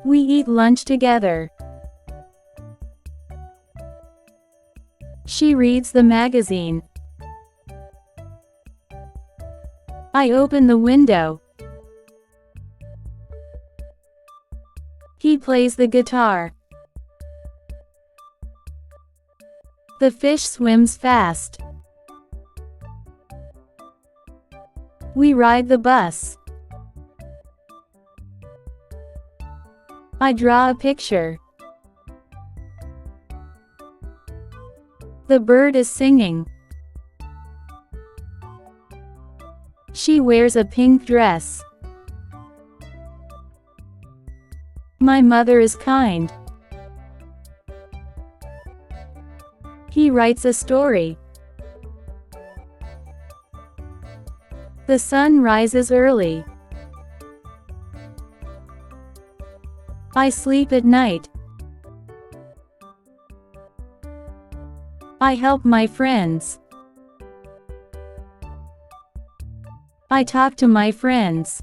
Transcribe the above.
We eat lunch together. She reads the magazine. I open the window. He plays the guitar. The fish swims fast. We ride the bus. I draw a picture. The bird is singing. She wears a pink dress. My mother is kind. He writes a story. The sun rises early. I sleep at night. I help my friends. I talk to my friends.